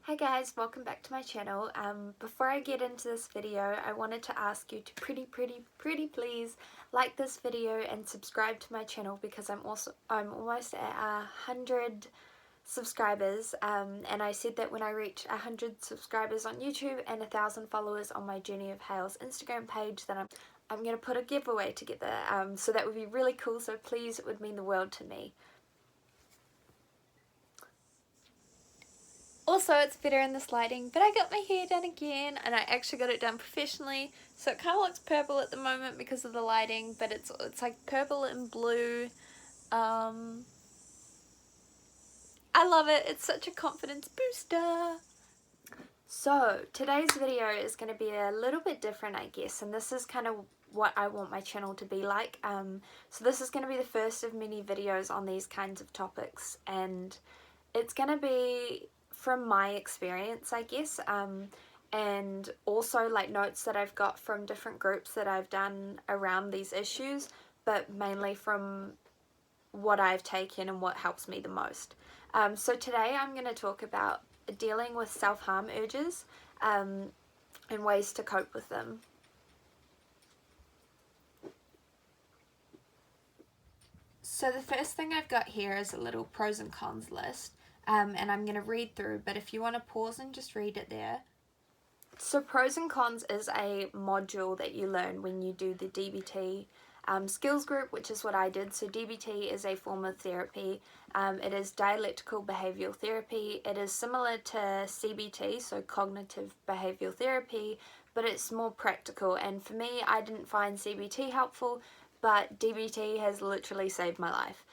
Hi guys, welcome back to my channel. Before I get into this video, I wanted to ask you to pretty please like this video and subscribe to my channel because I'm almost at 100 subscribers, and I said that when I reach 100 subscribers on YouTube and 1,000 followers on my Journey of Hales Instagram page, then I'm gonna put a giveaway together. So that would be really cool. So please, it would mean the world to me. Also, it's better in this lighting, but I got my hair done again, and I actually got it done professionally, so it kind of looks purple at the moment because of the lighting, but it's like purple and blue. I love it. It's such a confidence booster. So today's video is going to be a little bit different, I guess, and this is kind of what I want my channel to be like. So this is going to be the first of many videos on these kinds of topics, and it's going to be from my experience, I guess, and also like notes that I've got from different groups that I've done around these issues, but mainly from what I've taken and what helps me the most. So today I'm going to talk about dealing with self-harm urges and ways to cope with them. So the first thing I've got here is a little pros and cons list, and I'm going to read through, but if you want to pause and just read it there. So pros and cons is a module that you learn when you do the DBT skills group, which is what I did. So DBT is a form of therapy. It is dialectical behavioural therapy. It is similar to CBT, so cognitive behavioural therapy, but it's more practical. And for me, I didn't find CBT helpful, but DBT has literally saved my life.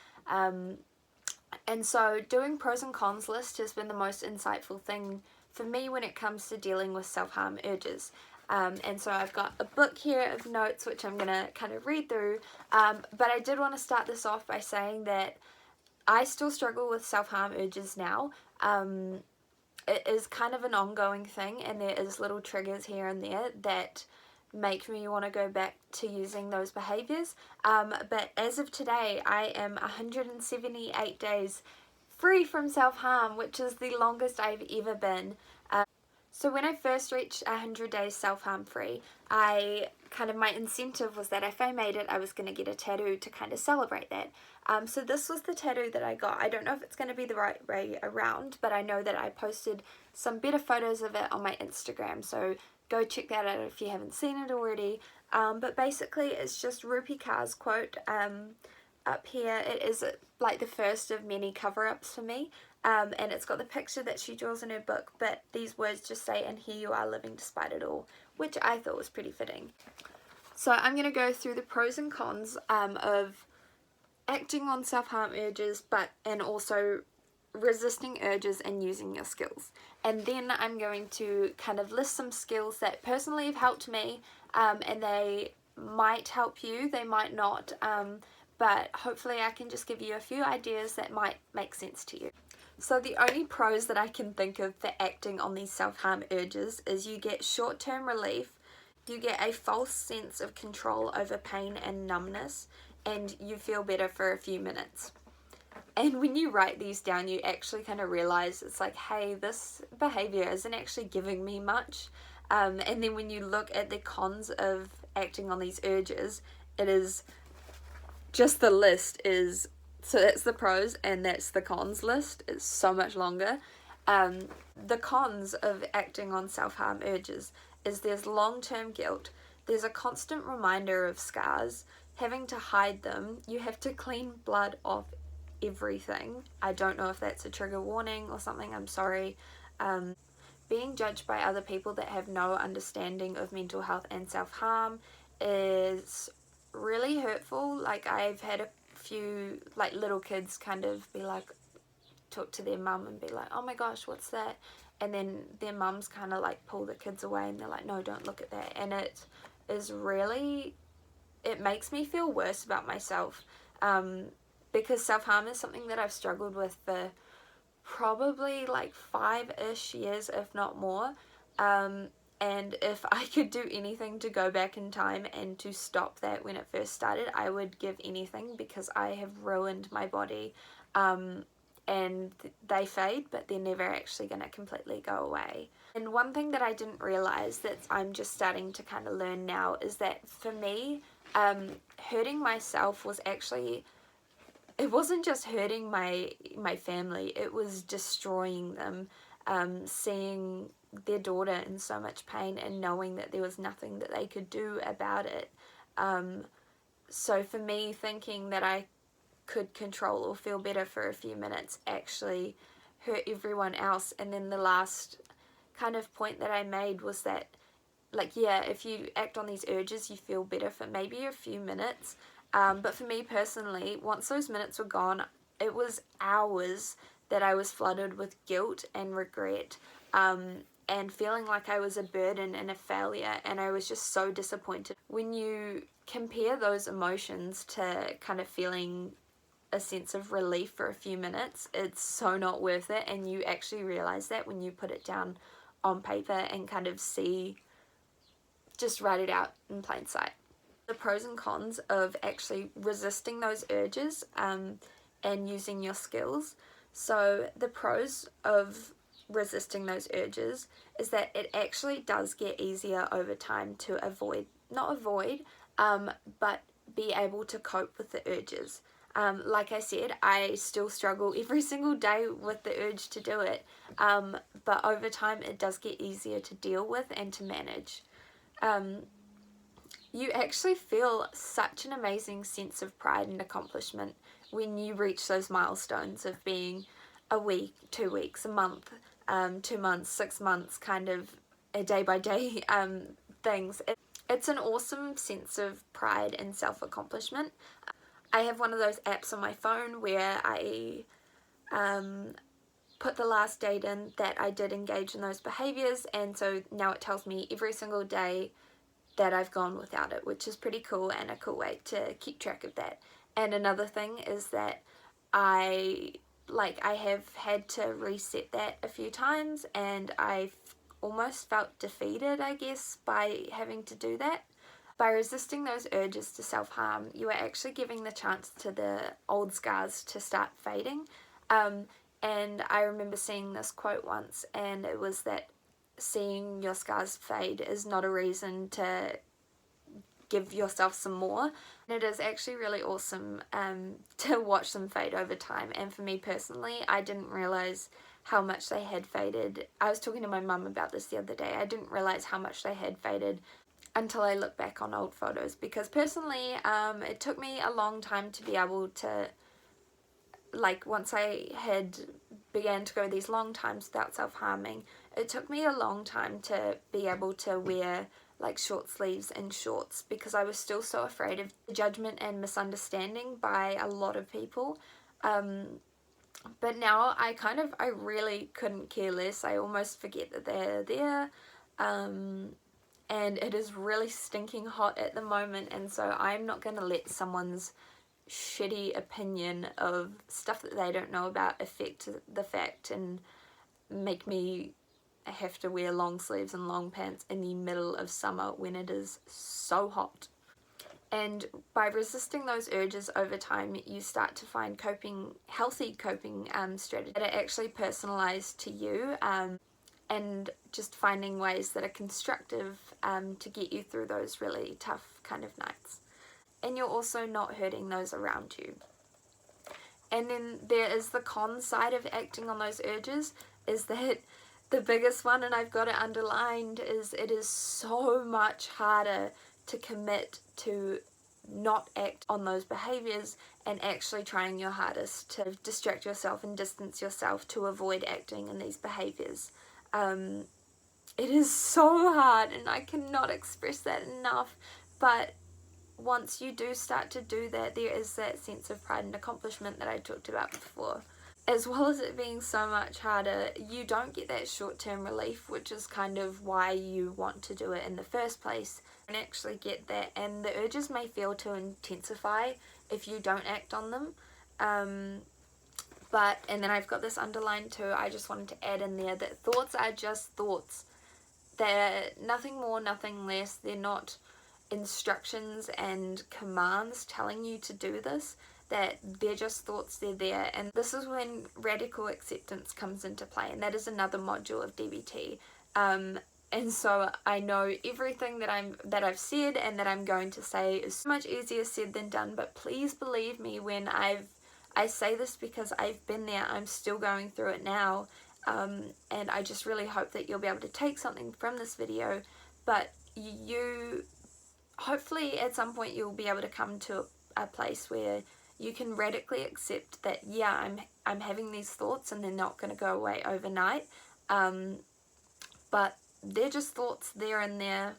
And so doing pros and cons list has been the most insightful thing for me when it comes to dealing with self-harm urges. And so I've got a book here of notes which I'm going to kind of read through, but I did want to start this off by saying that I still struggle with self-harm urges now. It is kind of an ongoing thing, and there is little triggers here and there that make me want to go back to using those behaviors, but as of today I am 178 days free from self-harm, which is the longest I've ever been. So when I first reached 100 days self-harm free, my incentive was that if I made it, I was going to get a tattoo to kind of celebrate that. So this was the tattoo that I got. I don't know if it's going to be the right way around, but I know that I posted some better photos of it on my Instagram, so go check that out if you haven't seen it already. But basically it's just Rupi Kaur's quote up here. It is like the first of many cover-ups for me. And it's got the picture that she draws in her book, but these words just say, "And here you are living despite it all," which I thought was pretty fitting. So I'm going to go through the pros and cons of acting on self-harm urges, and also resisting urges and using your skills. And then I'm going to kind of list some skills that personally have helped me, and they might help you, they might not, but hopefully I can just give you a few ideas that might make sense to you. So the only pros that I can think of for acting on these self-harm urges is you get short-term relief, you get a false sense of control over pain and numbness, and you feel better for a few minutes. And when you write these down, you actually kind of realize it's like, hey, this behavior isn't actually giving me much. And then when you look at the cons of acting on these urges, it is just the list is, so that's the pros and that's the cons list. It's so much longer. The cons of acting on self-harm urges is there's long-term guilt, there's a constant reminder of scars, having to hide them, you have to clean blood off everything. I don't know if that's a trigger warning or something, I'm sorry. Being judged by other people that have no understanding of mental health and self-harm is really hurtful. Like, I've had a few like little kids kind of be like, talk to their mum and be like, "Oh my gosh, what's that?" And then their mums kind of like pull the kids away and they're like, "No, don't look at that." And it is really, it makes me feel worse about myself, because self-harm is something that I've struggled with for probably like 5-ish years, if not more. And if I could do anything to go back in time and to stop that when it first started, I would give anything, because I have ruined my body. and they fade, but they're never actually going to completely go away. And one thing that I didn't realize that I'm just starting to kind of learn now is that for me, hurting myself was actually, it wasn't just hurting my family, it was destroying them. Seeing their daughter in so much pain and knowing that there was nothing that they could do about it. So for me, thinking that I could control or feel better for a few minutes actually hurt everyone else. And then the last kind of point that I made was that, like, yeah, if you act on these urges, you feel better for maybe a few minutes. But for me personally, once those minutes were gone, it was hours that I was flooded with guilt and regret, and feeling like I was a burden and a failure, and I was just so disappointed. When you compare those emotions to kind of feeling a sense of relief for a few minutes, it's so not worth it, and you actually realize that when you put it down on paper and kind of just write it out in plain sight. The pros and cons of actually resisting those urges and using your skills. So the pros of resisting those urges is that it actually does get easier over time to but be able to cope with the urges. Like I said, I still struggle every single day with the urge to do it, but over time it does get easier to deal with and to manage. You actually feel such an amazing sense of pride and accomplishment when you reach those milestones of being a week, 2 weeks, a month, 2 months, 6 months, kind of a day by day things. It's an awesome sense of pride and self-accomplishment. I have one of those apps on my phone where I put the last date in that I did engage in those behaviors, and so now it tells me every single day that I've gone without it, which is pretty cool and a cool way to keep track of that. And another thing is that I have had to reset that a few times, and I've almost felt defeated, I guess, by having to do that. By resisting those urges to self-harm, you are actually giving the chance to the old scars to start fading. And I remember seeing this quote once, and it was that seeing your scars fade is not a reason to give yourself some more. And it is actually really awesome to watch them fade over time. And for me personally, I didn't realize how much they had faded. I was talking to my mum about this the other day. I didn't realize how much they had faded until I look back on old photos, because personally it took me a long time to be able to, like, once I had began to go these long times without self-harming, it took me a long time to be able to wear like short sleeves and shorts, because I was still so afraid of judgment and misunderstanding by a lot of people. But now I really couldn't care less. I almost forget that they're there. And it is really stinking hot at the moment, and so I'm not going to let someone's shitty opinion of stuff that they don't know about affect the fact and make me have to wear long sleeves and long pants in the middle of summer when it is so hot. And by resisting those urges over time, you start to find healthy coping strategies that are actually personalized to you, and just finding ways that are constructive to get you through those really tough kind of nights. And you're also not hurting those around you. And then there is the con side of acting on those urges, is that the biggest one, and I've got it underlined, is it is so much harder to commit to not act on those behaviors and actually trying your hardest to distract yourself and distance yourself to avoid acting in these behaviors. It is so hard, and I cannot express that enough, but once you do start to do that, there is that sense of pride and accomplishment that I talked about before. As well as it being so much harder, you don't get that short-term relief, which is kind of why you want to do it in the first place, and actually get that, and the urges may feel to intensify if you don't act on them. And then I've got this underlined too, I just wanted to add in there that thoughts are just thoughts. They're nothing more, nothing less. They're not instructions and commands telling you to do this. that they're just thoughts, they're there. And this is when radical acceptance comes into play, and that is another module of DBT. And so I know everything that I've said and that I'm going to say is so much easier said than done, but please believe me when I say this, because I've been there. I'm still going through it now, and I just really hope that you'll be able to take something from this video. But you, hopefully at some point, you'll be able to come to a place where you can radically accept that, yeah, I'm having these thoughts and they're not going to go away overnight, but they're just thoughts. They're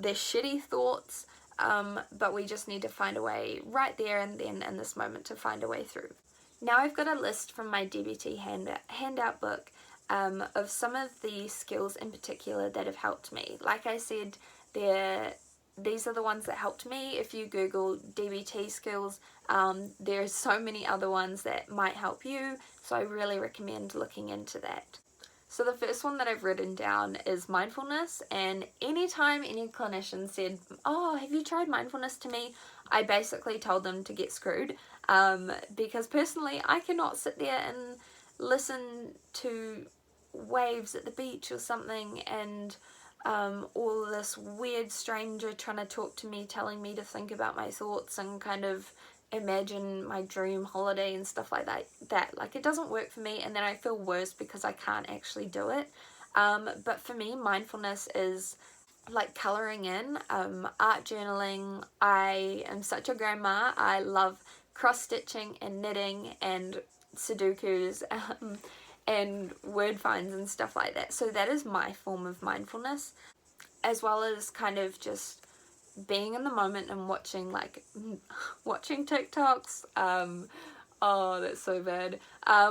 shitty thoughts, but we just need to find a way right there and then in this moment to find a way through. Now I've got a list from my DBT handout book of some of the skills in particular that have helped me. Like I said, these are the ones that helped me. If you Google DBT skills, there's so many other ones that might help you, so I really recommend looking into that. So the first one that I've written down is mindfulness, and anytime any clinician said, oh, have you tried mindfulness, to me, I basically told them to get screwed, because personally I cannot sit there and listen to waves at the beach or something and all this weird stranger trying to talk to me, telling me to think about my thoughts and kind of imagine my dream holiday and stuff like that. Like, it doesn't work for me, and then I feel worse because I can't actually do it. But for me, mindfulness is like colouring in, art journaling. I am such a grandma. I love cross-stitching and knitting and Sudokus, and word finds and stuff like that. So that is my form of mindfulness, as well as kind of just being in the moment and watching TikToks, oh, that's so bad,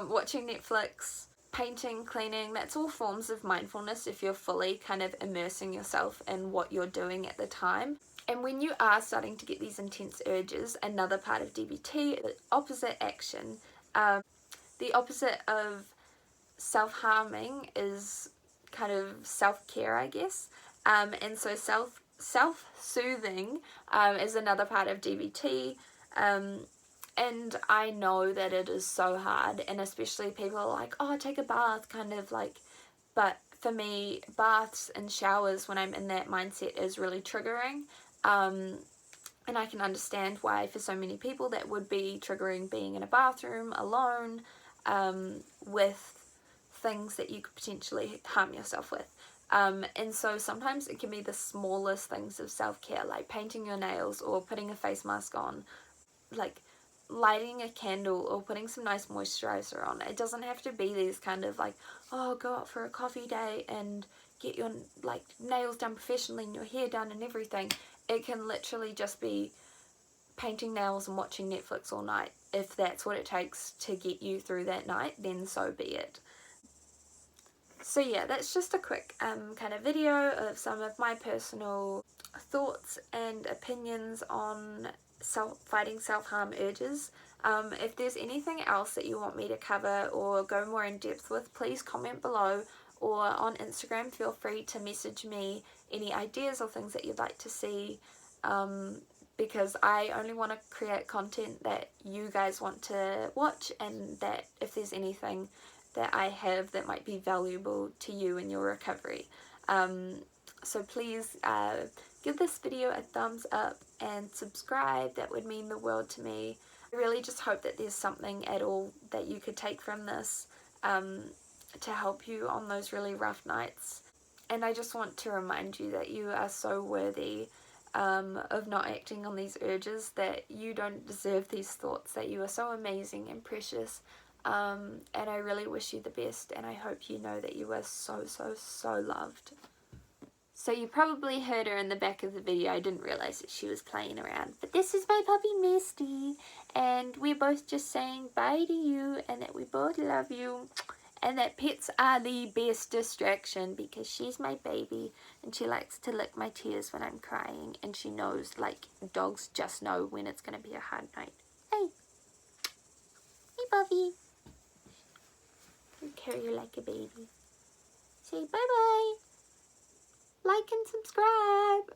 watching Netflix, painting, cleaning. That's all forms of mindfulness if you're fully kind of immersing yourself in what you're doing at the time. And when you are starting to get these intense urges, another part of DBT, the opposite action, the opposite of self-harming is kind of self-care, I guess. And so self-soothing is another part of DBT, and I know that it is so hard, and especially people are like, oh, take a bath, kind of like, but for me, baths and showers when I'm in that mindset is really triggering, and I can understand why for so many people that would be triggering, being in a bathroom alone with things that you could potentially harm yourself with. And so sometimes it can be the smallest things of self-care, like painting your nails or putting a face mask on, like lighting a candle or putting some nice moisturizer on. It doesn't have to be these kind of like, oh, go out for a coffee day and get your like nails done professionally and your hair done and everything. It can literally just be painting nails and watching Netflix all night. If that's what it takes to get you through that night, then so be it. So yeah, that's just a quick kind of video of some of my personal thoughts and opinions on fighting self-harm urges. If there's anything else that you want me to cover or go more in depth with, please comment below, or on Instagram feel free to message me any ideas or things that you'd like to see, because I only want to create content that you guys want to watch, and that if there's anything that I have that might be valuable to you in your recovery. So please give this video a thumbs up and subscribe. That would mean the world to me. I really just hope that there's something at all that you could take from this to help you on those really rough nights. And I just want to remind you that you are so worthy of not acting on these urges, that you don't deserve these thoughts, that you are so amazing and precious. And I really wish you the best, and I hope you know that you are so, so, so loved. So you probably heard her in the back of the video. I didn't realise that she was playing around. But this is my puppy Misty, and we're both just saying bye to you, and that we both love you, and that pets are the best distraction, because she's my baby, and she likes to lick my tears when I'm crying, and she knows, like dogs just know when it's going to be a hard night. Hey! Hey, Buffy! I carry you like a baby. Say bye-bye. Like and subscribe.